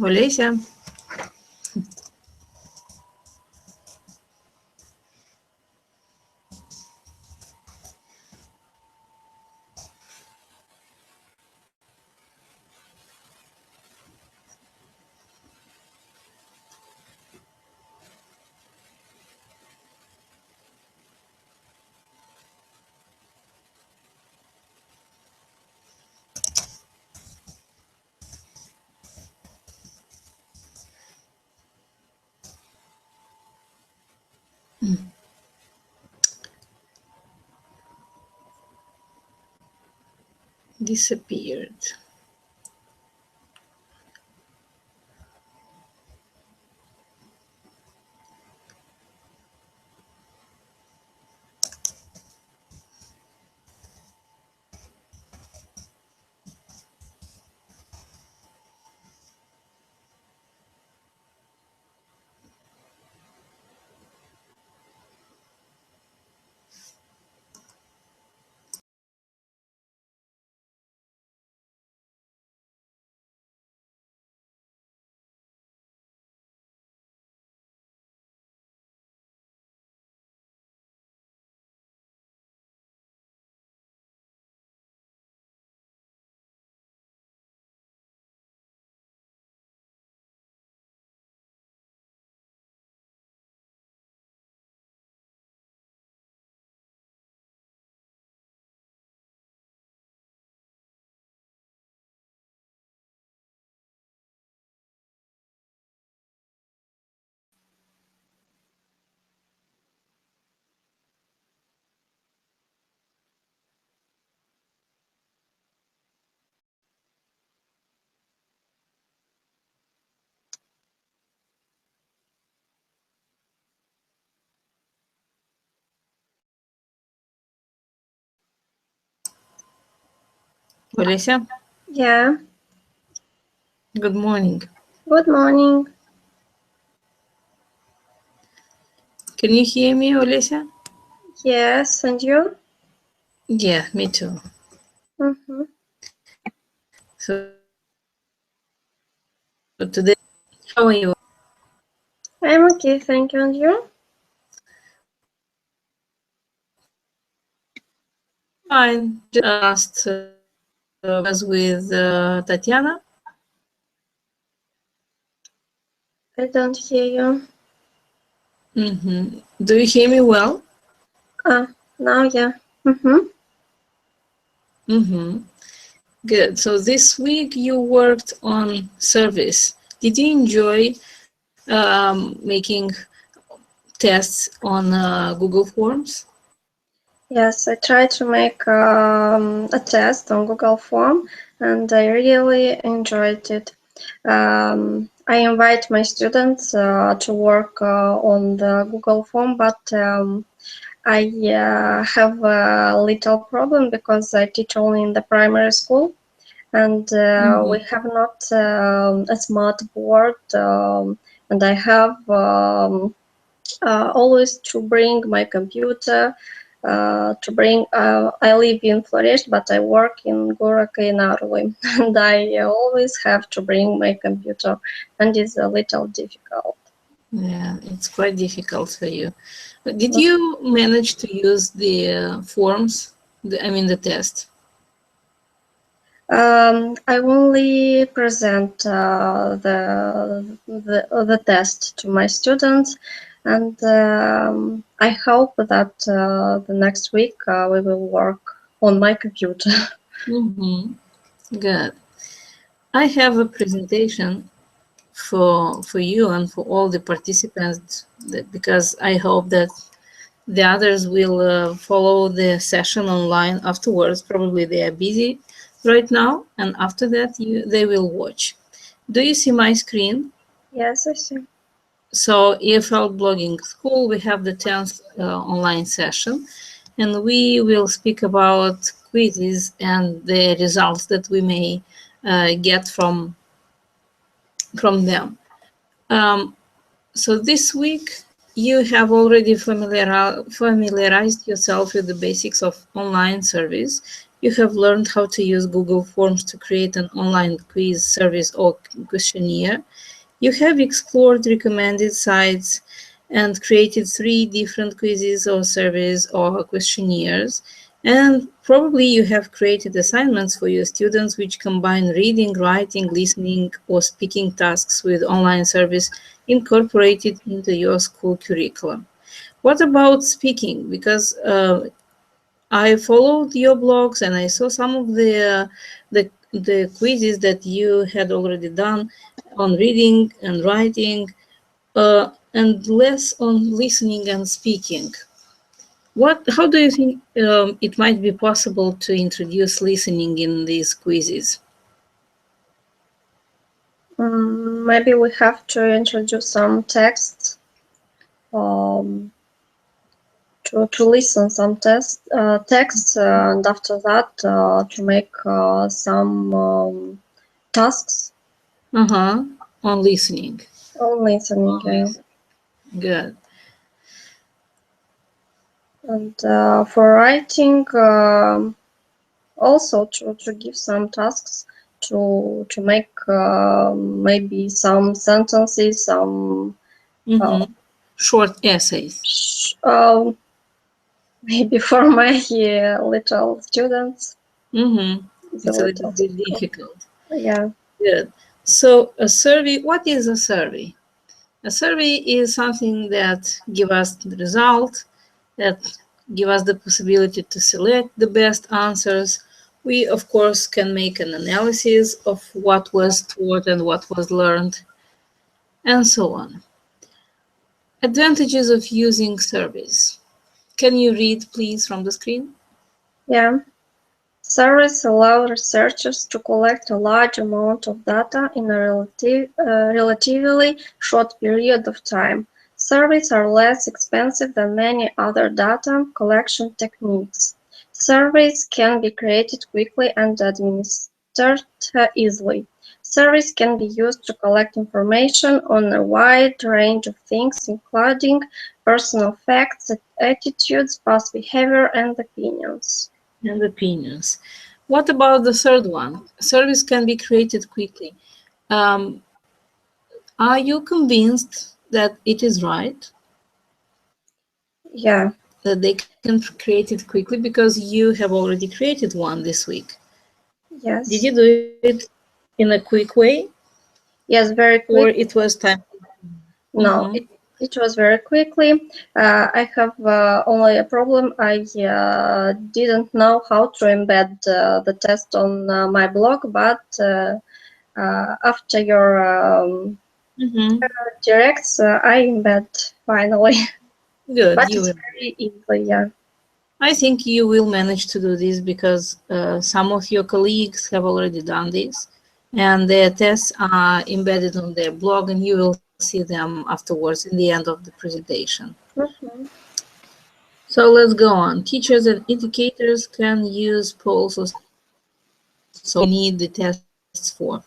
Олеся. Disappeared. Олеся, Yeah, good morning. good morning. Can you hear me, Олеся? Yes, and you? Yeah, me too. Mm-hmm. So today, how are you? I'm okay, thank you. And you? Fine. Just was with Tatiana. I don't hear you. Do you hear me well? Ah, now yeah. Mm-hmm. Good. So this week you worked on service. Did you enjoy making tests on Google Forms? Yes, I tried to make a test on Google Form, and I really enjoyed it. I invite my students to work on the Google Form, but I have a little problem because I teach only in the primary school, and we have not a smart board, and I have always to bring my computer. I live in Florești, but I work in Goroka in Arului, and I always have to bring my computer, and it's a little difficult. Yeah, it's quite difficult for you. But did you manage to use the forms? The test. I only present the test to my students, and I hope that the next week we will work on my computer. Good. I have a presentation for you and for all the participants because I hope that the others will follow the session online afterwards. Probably they are busy right now, and after that they will watch. Do you see my screen? Yes, I see. So EFL Blogging School, we have the 10th online session, and we will speak about quizzes and the results that we may get from them. So this week you have already familiarized yourself with the basics of online service. You have learned how to use Google Forms to create an online quiz service or questionnaire. You have explored recommended sites and created 3 different quizzes or surveys or questionnaires. And probably you have created assignments for your students which combine reading, writing, listening, or speaking tasks with online service incorporated into your school curriculum. What about speaking? Because I followed your blogs and I saw some of the quizzes that you had already done on reading and writing, and less on listening and speaking. How do you think it might be possible to introduce listening in these quizzes? Maybe we have to introduce some texts um, to listen some texts, and after that to make some tasks On listening. on listening. Yeah. Good. And for writing, also to give some tasks to make maybe some sentences, some Short essays. Maybe for my little students. It's a little bit difficult. Yeah. Good. So a survey, what is a survey? A survey is something that give us the result, that give us the possibility to select the best answers. We, of course, can make an analysis of what was taught and what was learned, and so on. Advantages of using surveys. Can you read, please, from the screen? Yeah. Surveys allow researchers to collect a large amount of data in a relatively short period of time. Surveys are less expensive than many other data collection techniques. Surveys can be created quickly and administered easily. Surveys can be used to collect information on a wide range of things, including personal facts, attitudes, past behavior, and opinions. And opinions. What about the third one? Surveys can be created quickly. Are you convinced that it is right? Yeah. That they can create it quickly because you have already created one this week. Yes. Did you do it in a quick way? Yes, very quick. Or it was time? No, it was very quickly. I have only a problem. I didn't know how to embed the test on my blog, but after your directs, I embed finally. Good. But it's very easy, yeah. I think you will manage to do this because some of your colleagues have already done this, and their tests are embedded on their blog, and you will see them afterwards in the end of the presentation. So let's go on. Teachers and educators can use polls or so need the tests for.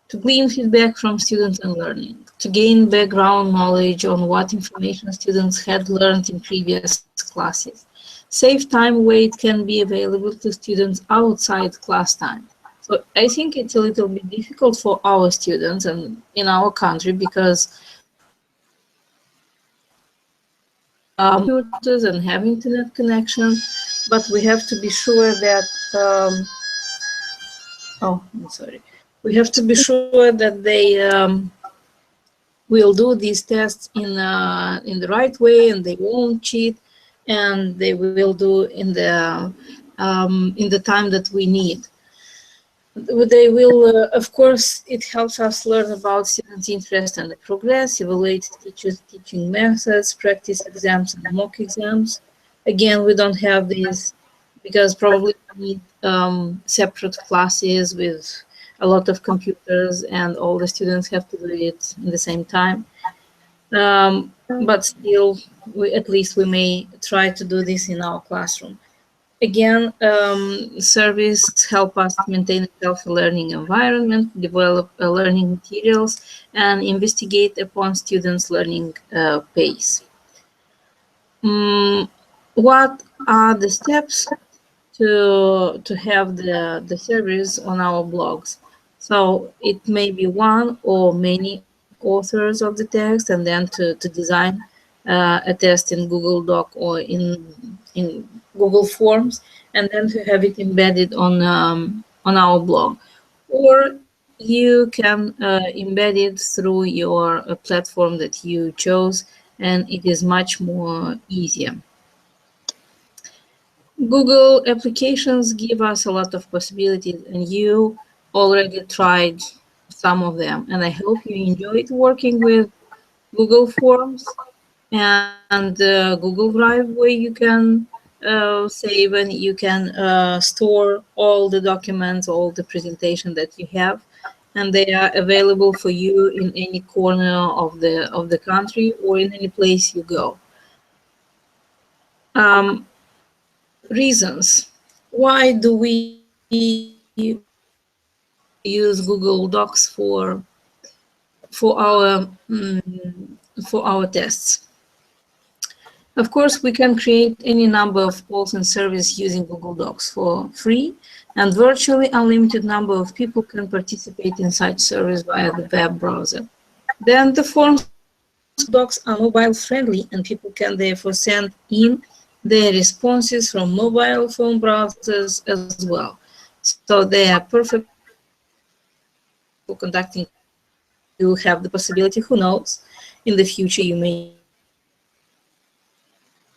To glean feedback from students and learning, to gain background knowledge on what information students had learned in previous classes. Safe time weight can be available to students outside class time. So I think it's a little bit difficult for our students and in our country because computers and have internet connection, but we have to be sure that we have to be sure that they will do these tests in the right way, and they won't cheat, and they will do in the time that we need. They will, of course, it helps us learn about students' interest and progress, evaluate teachers' teaching methods, practice exams and mock exams. Again, we don't have these because probably we need separate classes with a lot of computers and all the students have to do it in the same time. But still, at least we may try to do this in our classroom. Again, surveys help us maintain a healthy learning environment, develop learning materials, and investigate upon students' learning pace. Mm, what are the steps to have the service on our blogs? So it may be one or many authors of the text, and then to design a test in Google Doc or in Google Forms, and then to have it embedded on our blog. Or you can embed it through your platform that you chose, and it is much more easier. Google applications give us a lot of possibilities, and you already tried some of them. And I hope you enjoyed working with Google Forms and Google Drive, where you can save and you can store all the documents, all the presentation that you have, and they are available for you in any corner of the country or in any place you go. Um, Reasons. Why do we use Google Docs for our tests? Of course, we can create any number of polls and surveys using Google Docs for free, and virtually unlimited number of people can participate in such surveys via the web browser. Then the forms on Google Docs are mobile friendly, and people can therefore send in their responses from mobile phone browsers as well. So they are perfect for conducting quizzes or for conducting polls. And you have the possibility, who knows, in the future you may use Google Docs for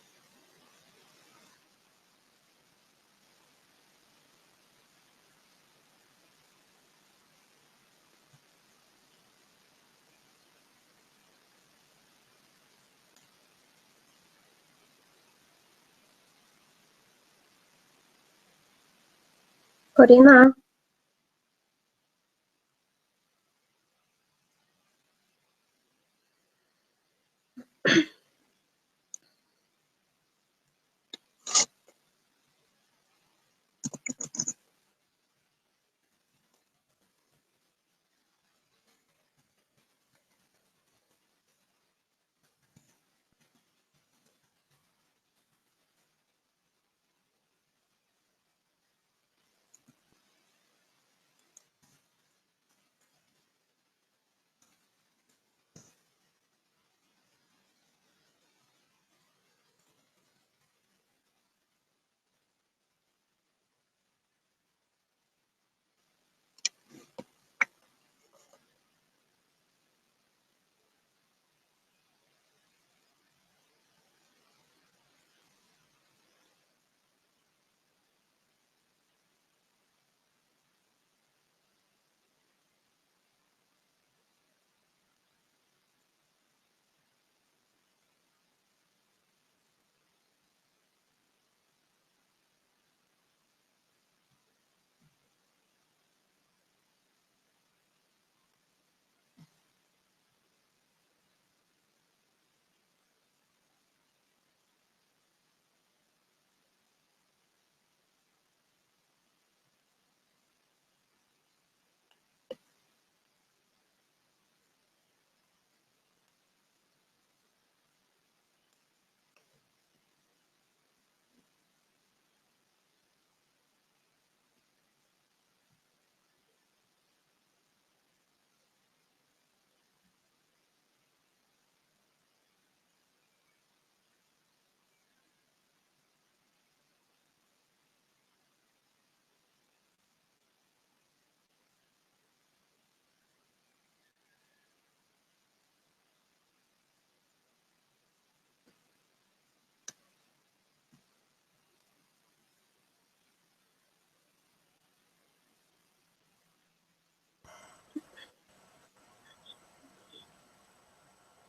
Corina,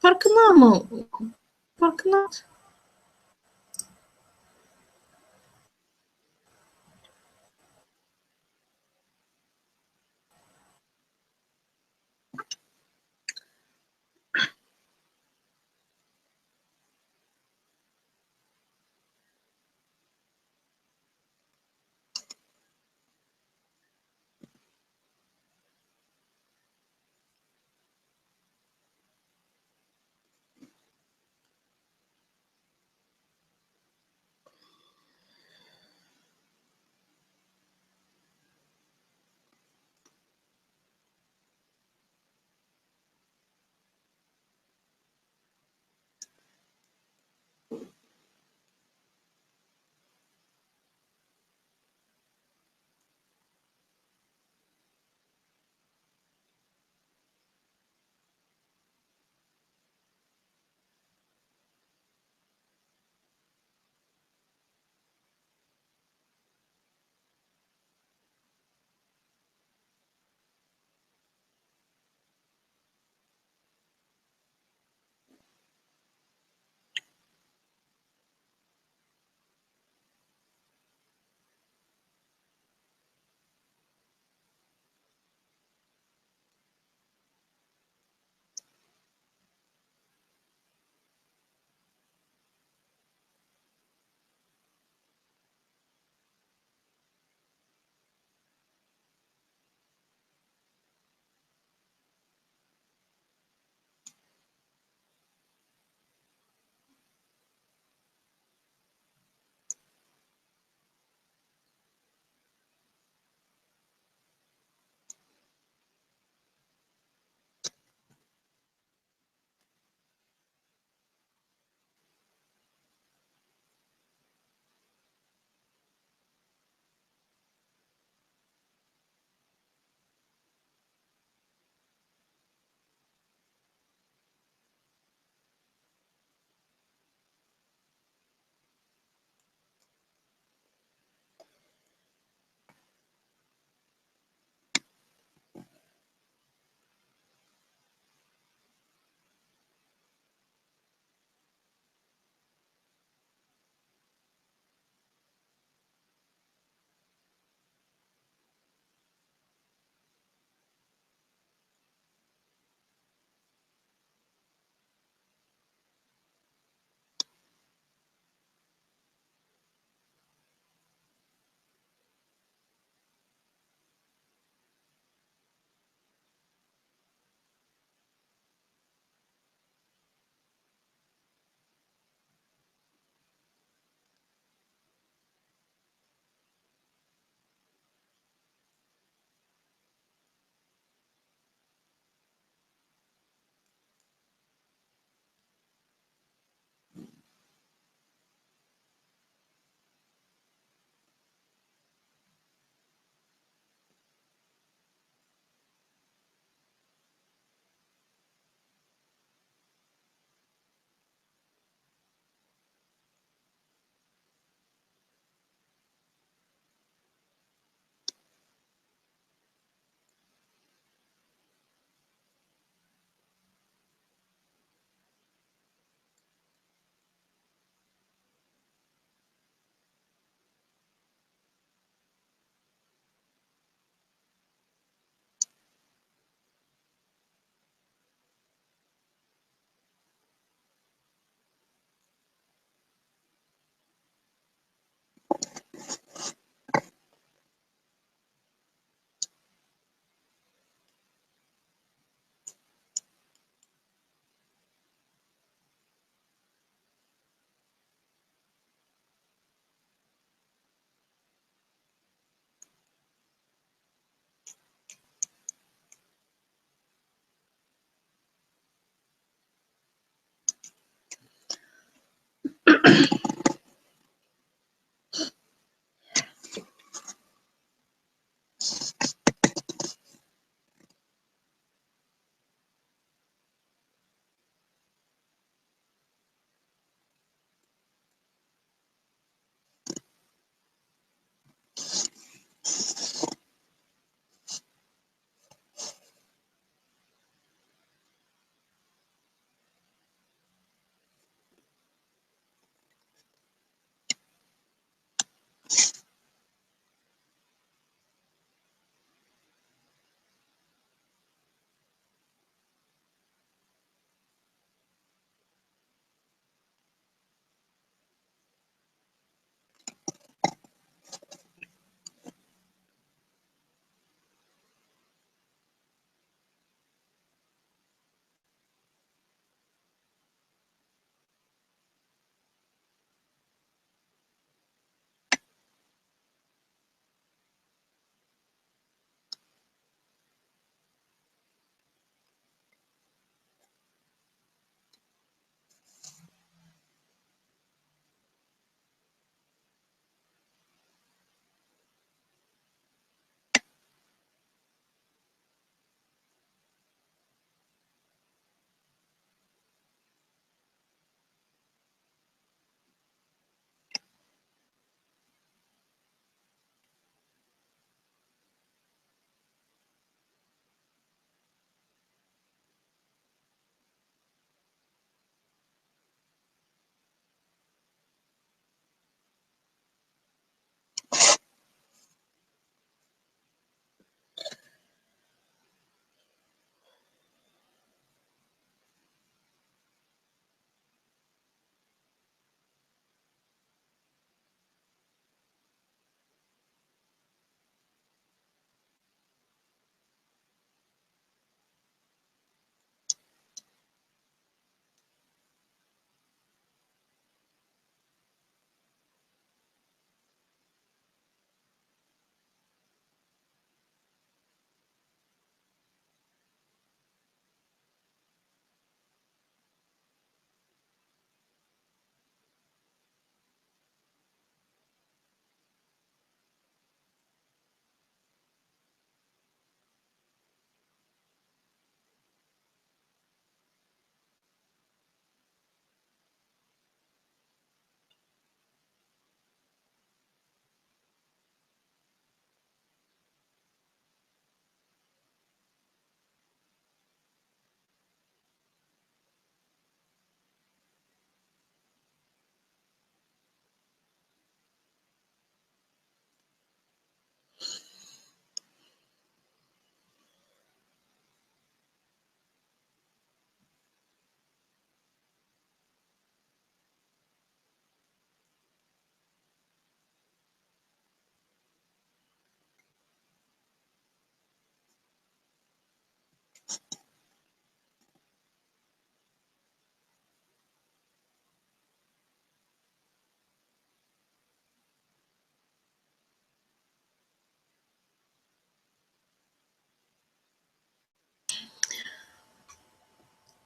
parcă n-am, parcă n-am.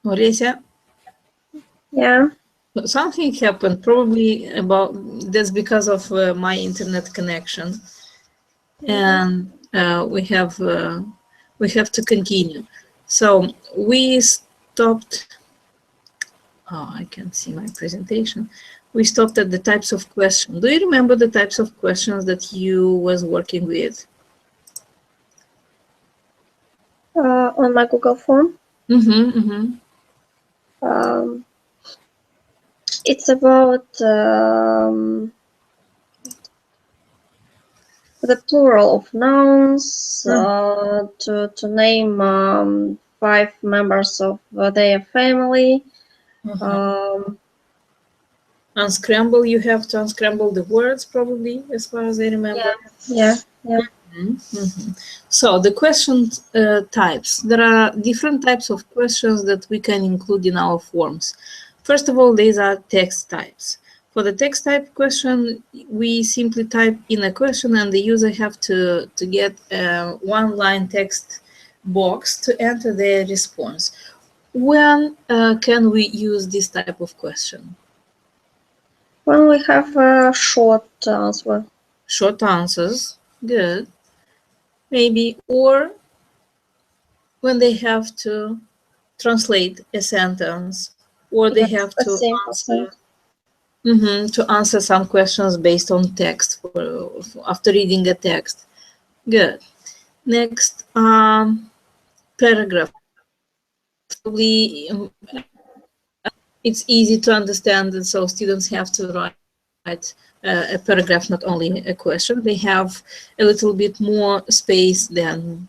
Oresia, Yeah. something happened, probably that's because of my internet connection, and we have to continue. So we stopped. Oh, I can't see my presentation. We stopped at the types of questions. Do you remember the types of questions that you was working with? On my Google form. Mm-hmm, mm-hmm. It's about the plural of nouns, to name 5 members of their family. Unscramble, you have to unscramble the words, probably, as far as I remember. Yeah. Mm-hmm. So the question types. There are different types of questions that we can include in our forms. First of all, these are text types. For the text type question, we simply type in a question and the user have to get a one-line text box to enter their response. When can we use this type of question? When we have a short answer. Short answers, good. Maybe, or when they have to translate a sentence, or they Yes, have a to simple answer sentence. to answer some questions based on text after reading a text. Good. Next, paragraph. Probably it's easy to understand, and so students have to write a paragraph, not only a question. They have a little bit more space than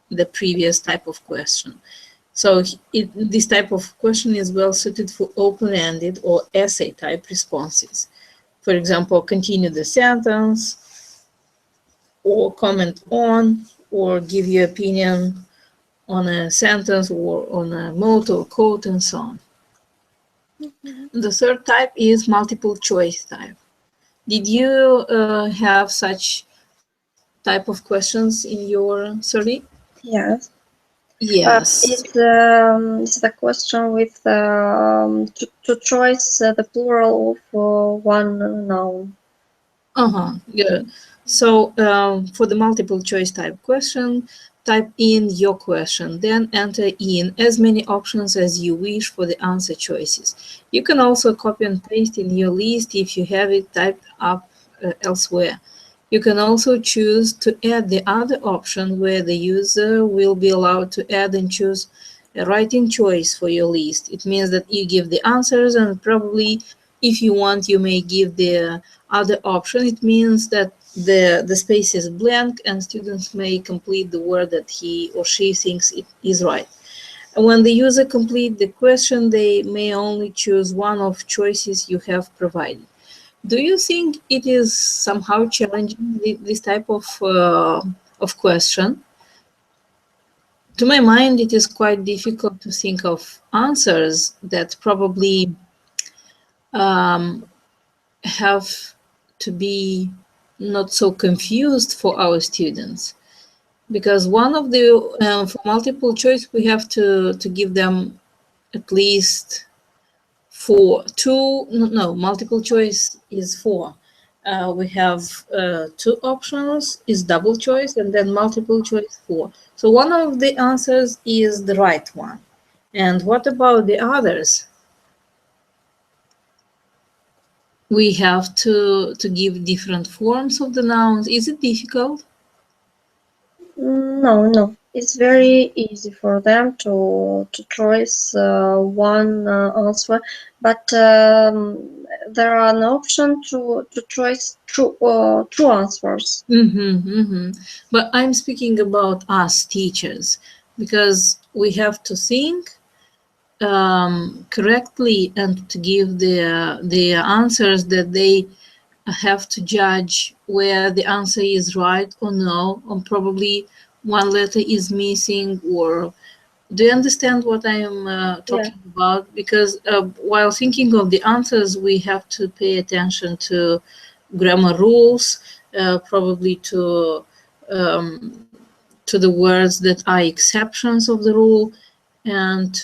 the previous type of question. So this type of question is well suited for open-ended or essay type responses. For example, continue the sentence, or comment on, or give your opinion on a sentence or on a motto or quote, and so on. The third type is multiple choice type. Did you have such type of questions in your survey? Yes. Yes. It's the question with to choose the plural of one noun. Good. So for the multiple choice type question, type in your question, then enter in as many options as you wish for the answer choices. You can also copy and paste in your list if you have it typed up elsewhere. You can also choose to add the other option where the user will be allowed to add and choose a writing choice for your list. It means that you give the answers, and probably if you want, you may give the other option. It means that the space is blank and students may complete the word that he or she thinks it is right. And when the user complete the question, they may only choose one of choices you have provided. Do you think it is somehow challenging, this type of question? To my mind, it is quite difficult to think of answers that probably have to be not so confused for our students, because one of the for multiple choice we have to give them at least four two no multiple choice is four. We have two options is double choice, and then multiple choice four. So one of the answers is the right one, and what about the others? We have to give different forms of the nouns. Is it difficult? No, no. It's very easy for them to choose one answer, but there are an option to choose true answers. But I'm speaking about us teachers, because we have to think correctly and to give the answers that they have to judge where the answer is right or no, or probably one letter is missing. Or do you understand what I am Yeah. talking about? Because while thinking of the answers, we have to pay attention to grammar rules, probably to the words that are exceptions of the rule, and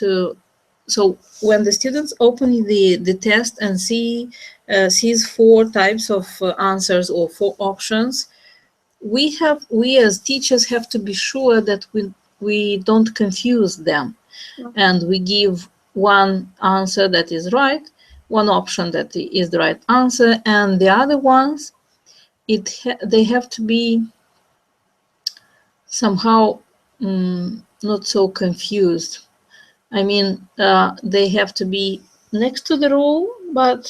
so when the students open the test and sees four types of answers or four options, we as teachers have to be sure that we don't confuse them, and we give one answer that is right, one option that is the right answer, and the other ones they have to be somehow not so confused. I mean, they have to be next to the rule, but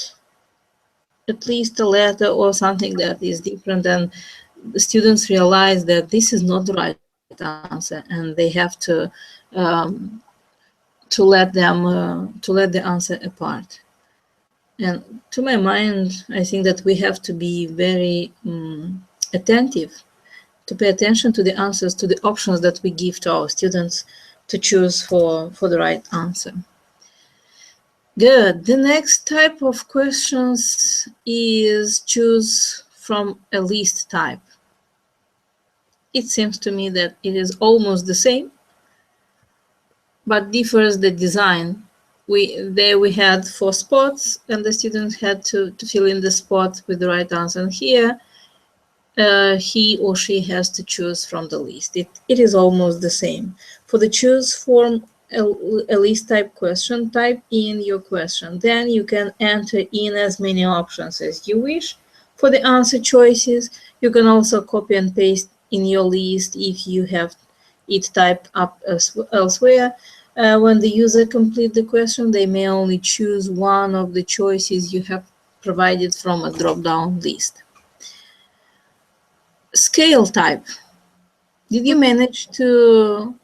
at least a letter or something that is different, and the students realize that this is not the right answer, and they have um, to let the answer apart. And to my mind, I think that we have to be very attentive to pay attention to the answers, to the options that we give to our students to choose for the right answer. Good. The next type of questions is choose from a list type. It seems to me that it is almost the same, but differs the design. we had 4 spots, and the students had to fill in the spot with the right answer. And here, he or she has to choose from the list. It is almost the same. For the choose form, a list type question, type in your question. Then you can enter in as many options as you wish. For the answer choices, you can also copy and paste in your list if you have it typed up elsewhere. When the user completes the question, they may only choose one of the choices you have provided from a drop-down list. Scale type. Did you manage to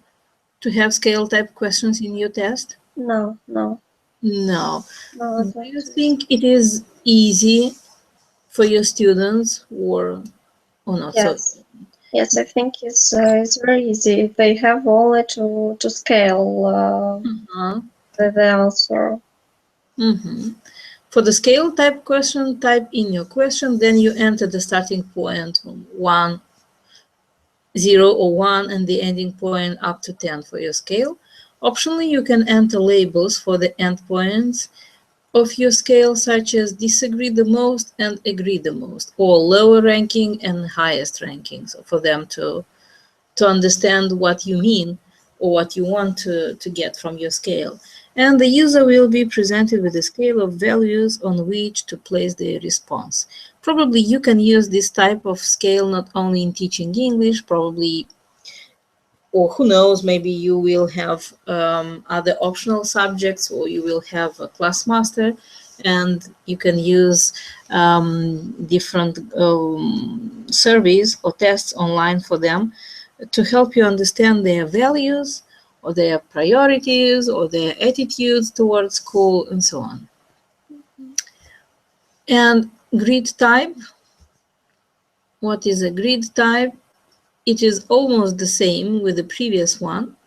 have scale type questions in your test? No. No. No, Do you think it is easy for your students or not? Yes. Yes, I think it's very easy. They have only to scale the answer. For the scale type question, type in your question, then you enter the starting point 1, 0 or 1, and the ending point up to 10 for your scale. Optionally, you can enter labels for the endpoints of your scale, such as disagree the most and agree the most, or lower ranking and highest ranking, so for them to understand what you mean or what you want to get from your scale. And the user will be presented with a scale of values on which to place their response. Probably you can use this type of scale not only in teaching English, probably, or who knows, maybe you will have other optional subjects, or you will have a class master, and you can use different surveys or tests online for them to help you understand their values or their priorities or their attitudes towards school and so on. And grid type. What is a grid type? It is almost the same with the previous one,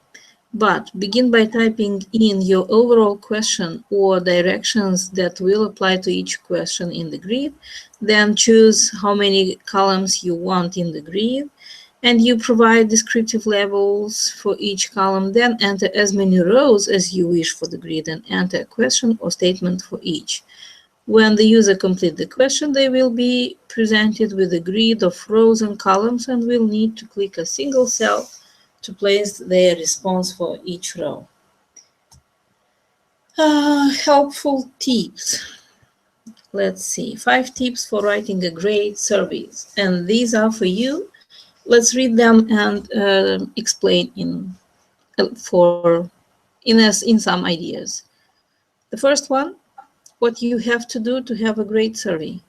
but begin by typing in your overall question or directions that will apply to each question in the grid. Then choose how many columns you want in the grid, and you provide descriptive labels for each column. Then enter as many rows as you wish for the grid and enter a question or statement for each. When the user completes the question, they will be presented with a grid of rows and columns and will need to click a single cell to place their response for each row. Helpful tips. Let's see, 5 tips for writing a great survey. And these are for you. Let's read them and explain in some ideas. The first one, what you have to do to have a great survey.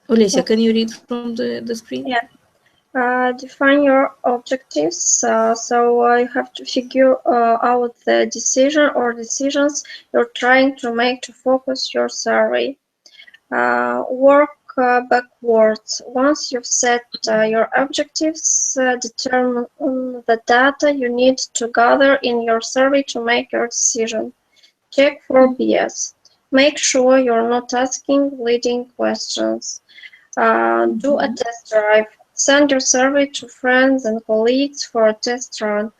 Olesya, can you read from the screen? Yeah. Define your objectives. So you have to figure out the decision or decisions you're trying to make to focus your survey. Work backwards. Once you've set your objectives, determine the data you need to gather in your survey to make your decision. Check for bias. Make sure you're not asking leading questions. Do a test drive. Send your survey to friends and colleagues for a test run.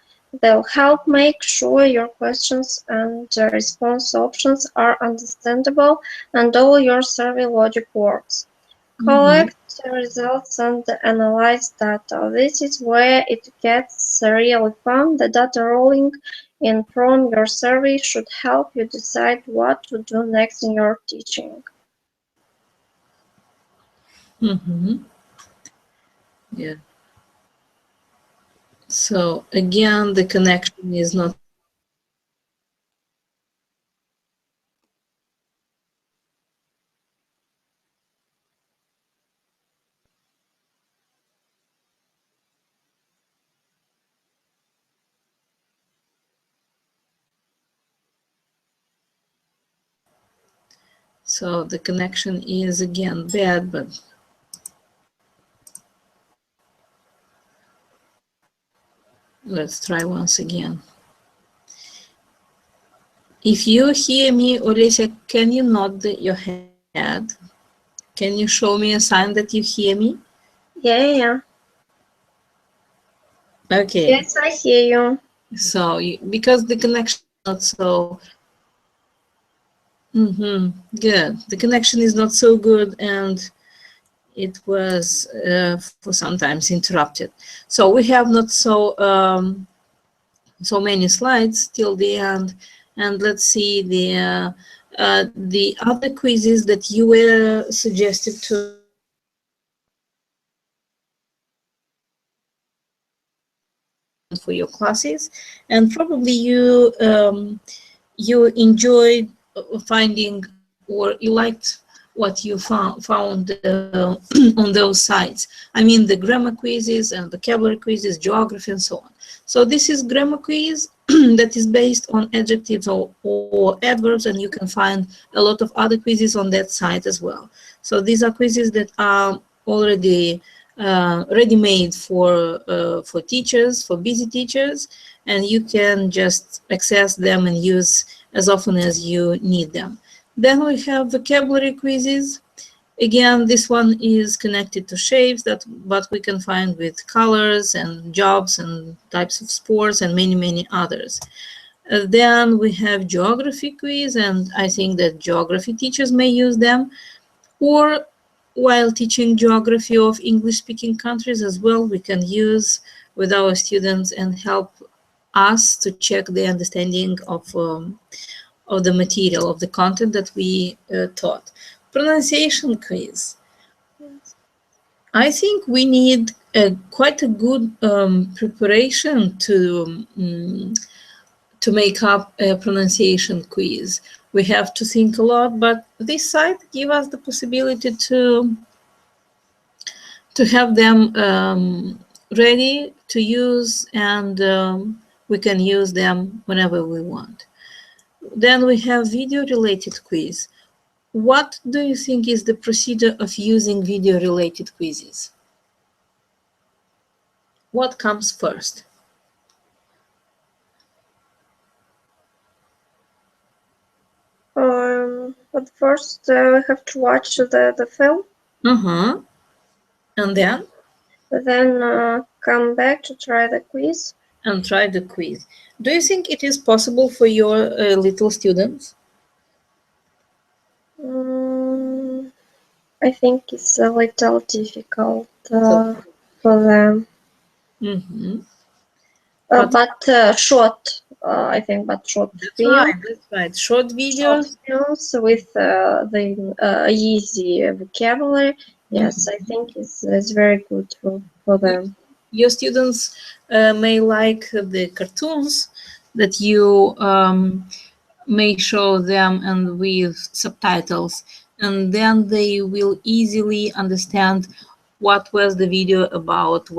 They'll help make sure your questions and response options are understandable and all your survey logic works. Collect results and analyze data. This is where it gets really fun. The data rolling in from your survey should help you decide what to do next in your teaching. Yeah. So again, the connection is not so good. So the connection is again bad, but let's try once again. If you hear me, Olesya, can you nod your head? Can you show me a sign that you hear me? Yeah. Okay. Yes, I hear you. So because the connection is not so good, the connection is not so good, and it was for sometimes interrupted. So we have not so many slides till the end, and let's see the other quizzes that you were suggested to for your classes, and probably you enjoyed finding, or you liked what you found on those sites. I mean, the grammar quizzes and vocabulary quizzes, geography, and so on. So this is grammar quiz that is based on adjectives or adverbs, and you can find a lot of other quizzes on that site as well. So these are quizzes that are already ready-made for teachers, for busy teachers, and you can just access them and use as often as you need them. Then we have vocabulary quizzes. Again, this one is connected to shapes, but we can find with colors and jobs and types of sports and many others. Then we have geography quiz, and I think that geography teachers may use them, or while teaching geography of English-speaking countries as well, we can use with our students and help us to check the understanding of the material, of the content that we taught. Pronunciation quiz. I think we need quite a good preparation to make up a pronunciation quiz. We have to think a lot, but this site gives us the possibility to have them ready to use, and we can use them whenever we want. Then we have video-related quiz. What do you think is the procedure of using video-related quizzes? What comes first? But first, we have to watch the film. And then? Then come back to try the quiz. And try the quiz. Do you think it is possible for your little students? I think it's a little difficult for them. But short, I think, but short videos. That's right. Short videos. With the easy vocabulary. Yes, I think it's very good for them. Your students may like the cartoons that you may show them and with subtitles, and then they will easily understand what was the video about,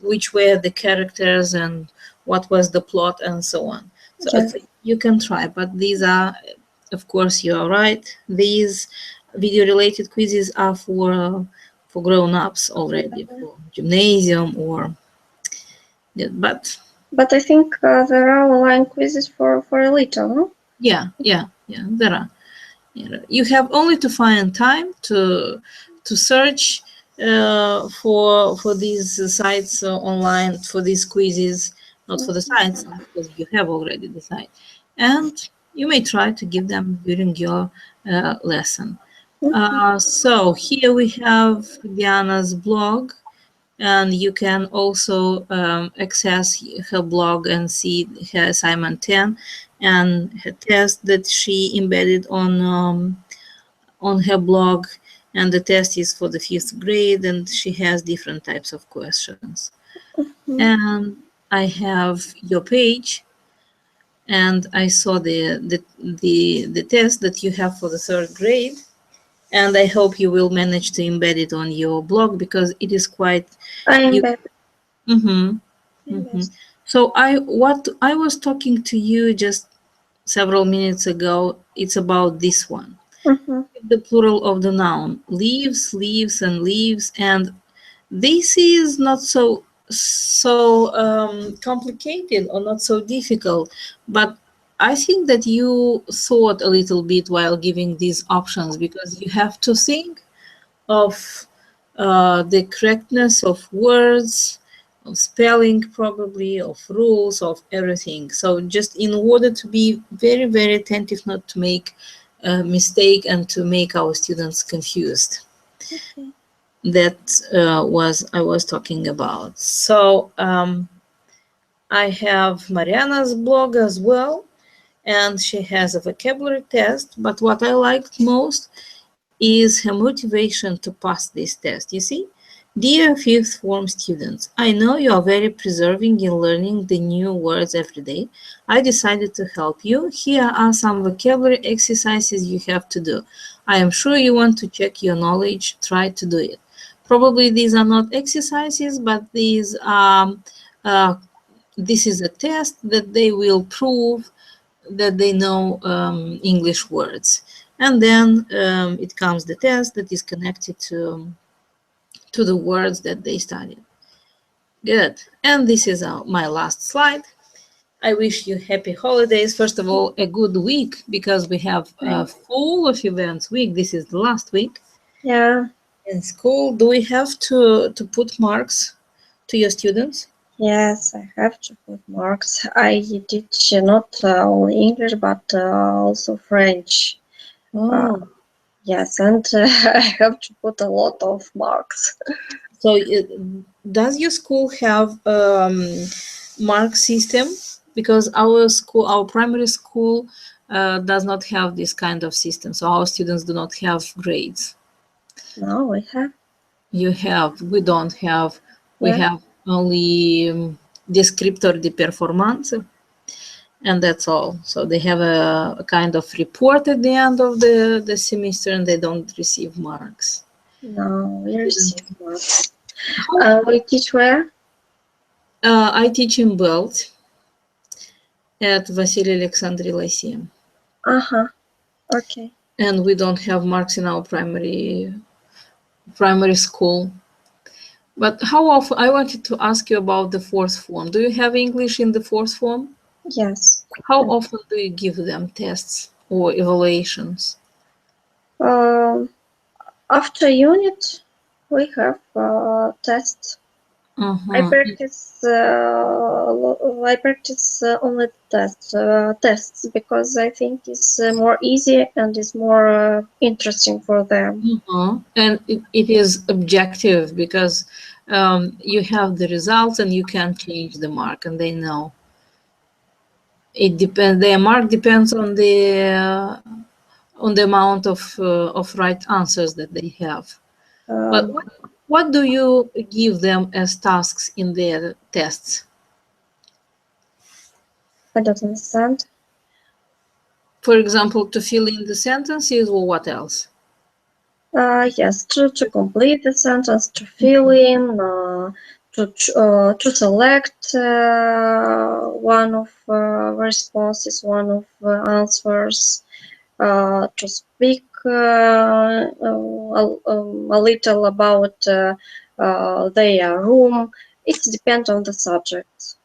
which were the characters and what was the plot and so on. So you can try, but these are, of course, you are right, these video related quizzes are for grown-ups already, for gymnasium or but I think there are online quizzes for a little, no? Yeah, there are. You have only to find time to search for these sites online, for these quizzes, not for the sites, because you have already the site, and you may try to give them during your lesson. So here we have Diana's blog, and you can also access her blog and see her assignment 10 and her test that she embedded on her blog. And the test is for the 5th grade, and she has different types of questions. And I have your page, and I saw the test that you have for the 3rd grade. And I hope you will manage to embed it on your blog, because it is quite. So what I was talking to you just several minutes ago, it's about this one. The plural of the noun, leaves, leaves, and leaves, and this is not so complicated or not so difficult, but I think that you thought a little bit while giving these options, because you have to think of the correctness of words, of spelling, probably, of rules, of everything. So just in order to be very, very attentive, not to make a mistake and to make our students confused. Okay. That was I was talking about. So I have Mariana's blog as well, and she has a vocabulary test. But what I liked most is her motivation to pass this test. You see, dear fifth form students, I know you are very persevering in learning the new words every day. I decided to help you. Here are some vocabulary exercises you have to do. I am sure you want to check your knowledge. Try to do it. Probably these are not exercises, but these are this is a test that they will prove that they know English words. And then it comes the test that is connected to the words that they studied. Good. And this is my last slide. I wish you happy holidays. First of all, a good week, because we have a full of events week. This is the last week. Yeah. In school, do we have to put marks to your students? Yes, I have to put marks. I teach not only English but also French. Oh, Yes, and I have to put a lot of marks. so does your school have mark system? Because our school, our primary school, does not have this kind of system. So our students do not have grades. No, we have. You have, we don't have. We Yeah. have only descriptor de performance, and that's all. So they have a kind of report at the end of the semester, and they don't receive marks. No, we receive marks. How We teach where? I teach in Belt at Vasily Alexandri Lyceum, Uh-huh. Okay. and we don't have marks in our primary school. But how often? I wanted to ask you about the fourth form. Do you have English in the fourth form? Yes. How often do you give them tests or evaluations? Um, After unit, we have tests. I Uh-huh. practice. I practice only tests because I think it's more easy and it's more interesting for them. Uh-huh. And it is objective because you have the results and you can change the mark, and they know. It depends. Their mark depends on the amount of right answers that they have. But Um, what do you give them as tasks in their tests? I don't understand. For example, to fill in the sentences, or what else? Yes, to complete the sentence, to fill in, to select one of responses, one of answers, to speak a little about their room. It depends on the subject.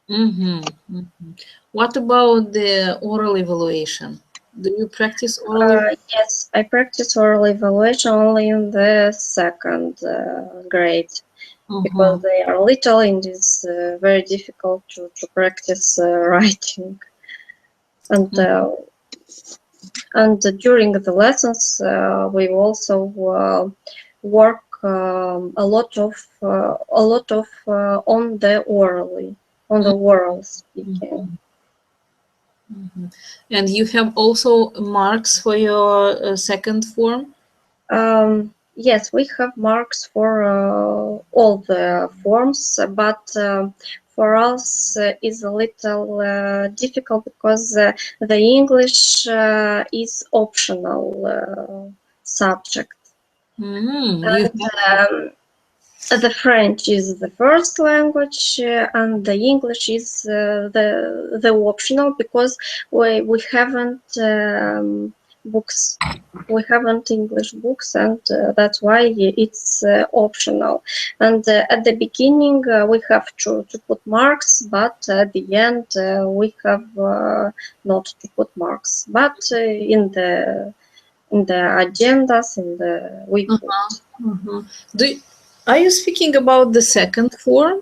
Mm-hmm. Mm-hmm. What about the oral evaluation? Do you practice oral evaluation? Yes, I practice oral evaluation only in the second grade because Uh-huh. they are little and it's very difficult to practice writing. And during the lessons, we also work on the oral speaking. Mhm. Mhm. And you have also marks for your second form? Yes, we have marks for all the forms, but for us is a little difficult because the English is optional subject. You And the French is the first language, and the English is the optional because we haven't books. We haven't English books, and that's why it's optional. And at the beginning, we have to put marks, but at the end, we have not to put marks. But in the agendas, we put. uh-huh. Do you- are you speaking about the second form?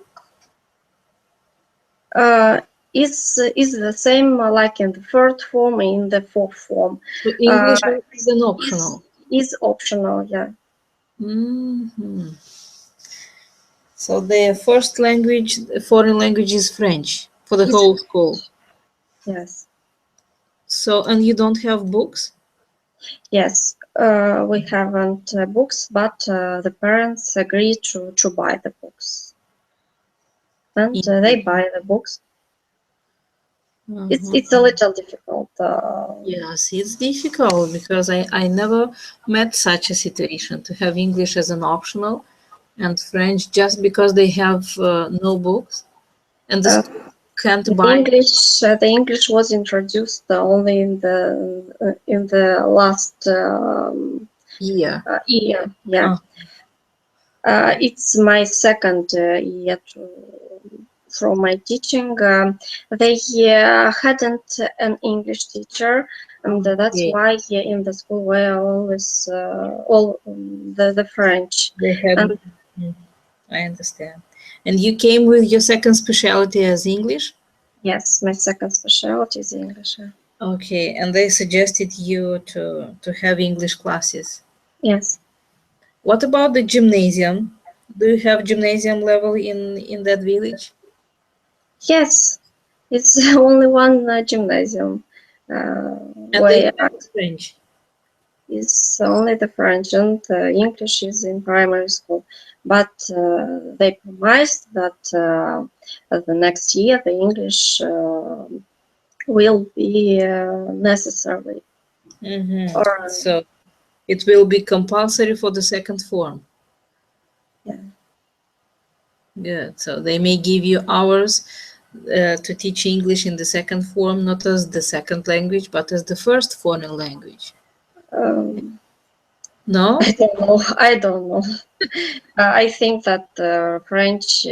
Is the same like in the third form, in the fourth form. So English Uh, is an optional. is optional, yeah. Mhm. So the first language, foreign language is French for the Is whole school. yes, So, and you don't have books? yes. We haven't books, but the parents agree to buy the books, and they buy the books. Uh-huh. It's a little difficult. Yes, it's difficult because I never met such a situation to have English as an optional and French just because they have no books and the Uh, school can't the buy. English was introduced only in the last Yeah. year. Yeah, Uh, it's my second year from my teaching. They hadn't an English teacher, and that's okay. why in the school were always all the French. They had. And Mm, I understand. And you came with your second specialty as English? yes, my second specialty is English. Okay, and they suggested you to have English classes. Yes, What about the gymnasium? Do you have gymnasium level in that village? yes, it's only one gymnasium And they where have French. is only the French, and English is in primary school. But they promised that the next year the English will be necessary. Or So it will be compulsory for the second form. yeah, Good. So they may give you hours to teach English in the second form, not as the second language, but as the first foreign language. um, I No? don't know. I don't know. I think that French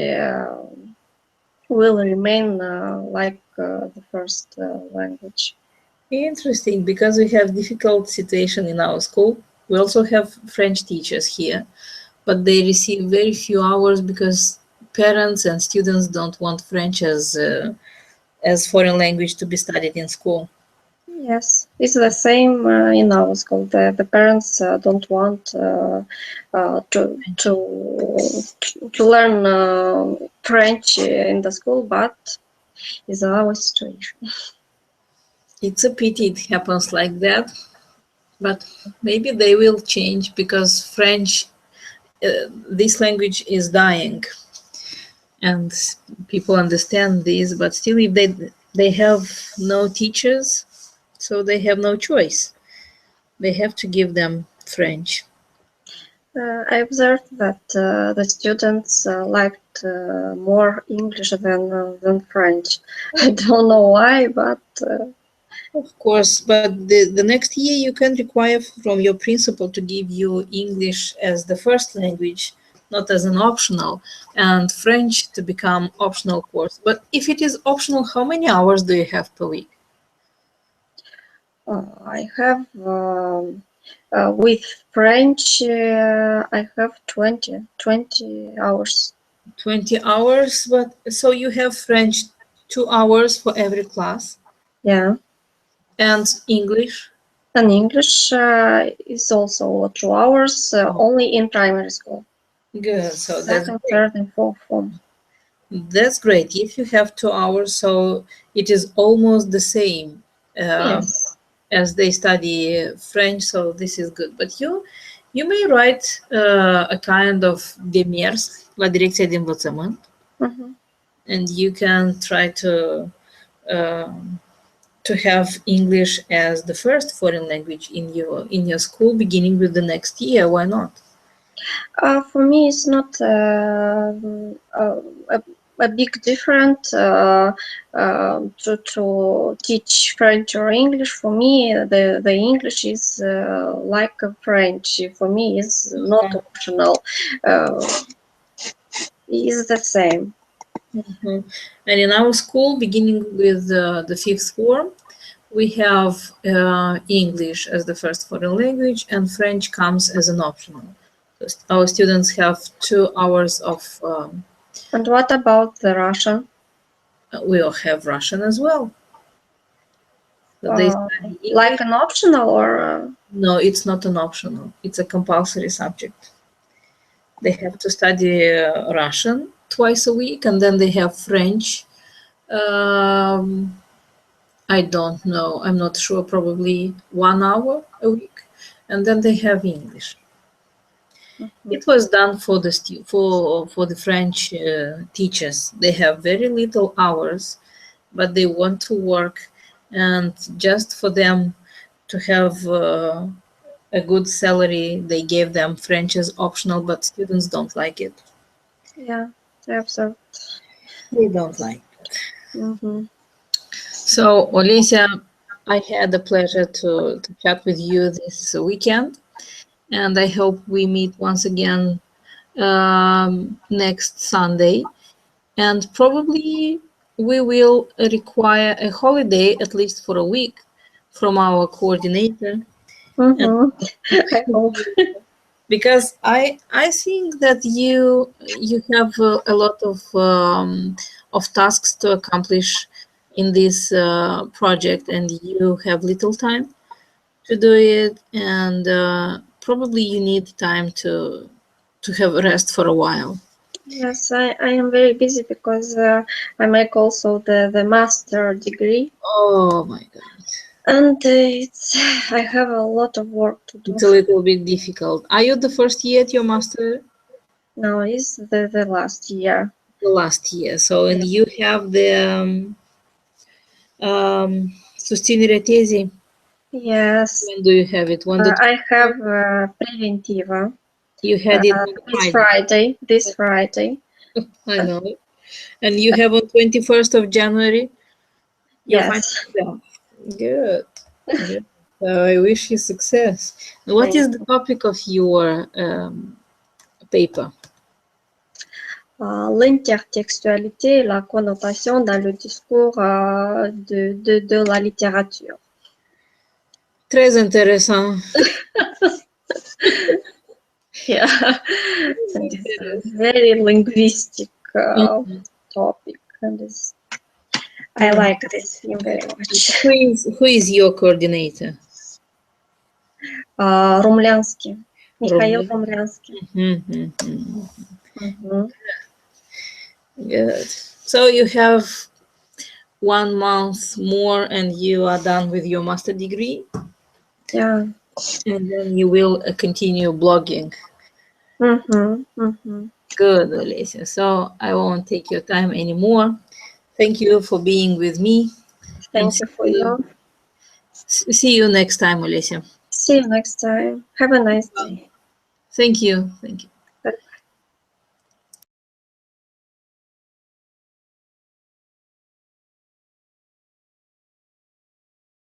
will remain like the first language. Interesting, because we have difficult situation in our school. We also have French teachers here, but they receive very few hours because parents and students don't want French as foreign language to be studied in school. Yes, it's the same in our school. The parents don't want to learn French in the school, but it's our situation. It's a pity it happens like that, but maybe they will change because French, this language is dying, and people understand this. But still, if they have no teachers, so they have no choice. They have to give them French. I observed that the students liked more English than French. I don't know why, but Of course, but the next year you can require from your principal to give you English as the first language, not as an optional, and French to become optional course. But if it is optional, how many hours do you have per week? I have with French I have 20 hours. 20 hours, but so you have French 2 hours for every class Yeah, and English. and English is also 2 hours Oh, only in primary school, good. So that's second, great. third, and fourth form. That's great. If you have 2 hours, so it is almost the same. Uh, Yes. as they study French, so this is good. But you may write a kind of demers la direcția de învățământ, Mhm. and you can try uh, to have English as the first foreign language in your school, beginning with the next year. Why not? For me, it's not a big difference to teach French or English. For me, the English is like a French. For me, it's not optional. Uh, it's the same. Mhm. And in our school, beginning with the fifth form, we have English as the first foreign language, and French comes as an optional. So our students have 2 hours of And what about the Russian? will have Russian as well. So they study like English. an optional or? No, it's not an optional. It's a compulsory subject. They have to study Russian twice a week, and then they have French. I don't know. I'm not sure. Probably 1 hour a week, and then they have English. It was done for the for the French teachers. They have very little hours, but they want to work, and just for them to have a good salary, they gave them French as optional, but students don't like it. Yeah, I observed. They don't like. Mm-hmm. So, Olesya, I had the pleasure to chat with you this weekend, and I hope we meet once again next Sunday. And probably we will require a holiday, at least for a week, from our coordinator. And Mm-hmm. I hope. because I think that you have a lot of tasks to accomplish in this project, and you have little time to do it, and probably you need time to have rest for a while. Yes, I am very busy because I make also the master degree, Oh my god, and it's I have a lot of work to do. it's a little bit difficult. Are you the first year at your master? Now is the last year. The last year. So, and you have the susținere tesi. Yes, When do you have it? When the I have preventiva you had it on this Friday. Friday. This Friday. I know. And you have on 21st of January your final Yes. exam. Good. Good. So I wish you success. What is the topic of your paper? L'intertextualité et la connotation dans le discours de la littérature. Très intéressant. Yeah, and it's a very linguistic topic, and I like this theme very much. Who is your coordinator? Rumlyansky, Mikhail Rumlyansky. Good. So you have 1 month more and you are done with your master degree, Yeah. and then you will continue blogging. Good, Olesya. So I won't take your time anymore. Thank you for being with me. Thank you for you. See you next time, Olesya. See you next time. Have a nice day. Thank you. Thank you.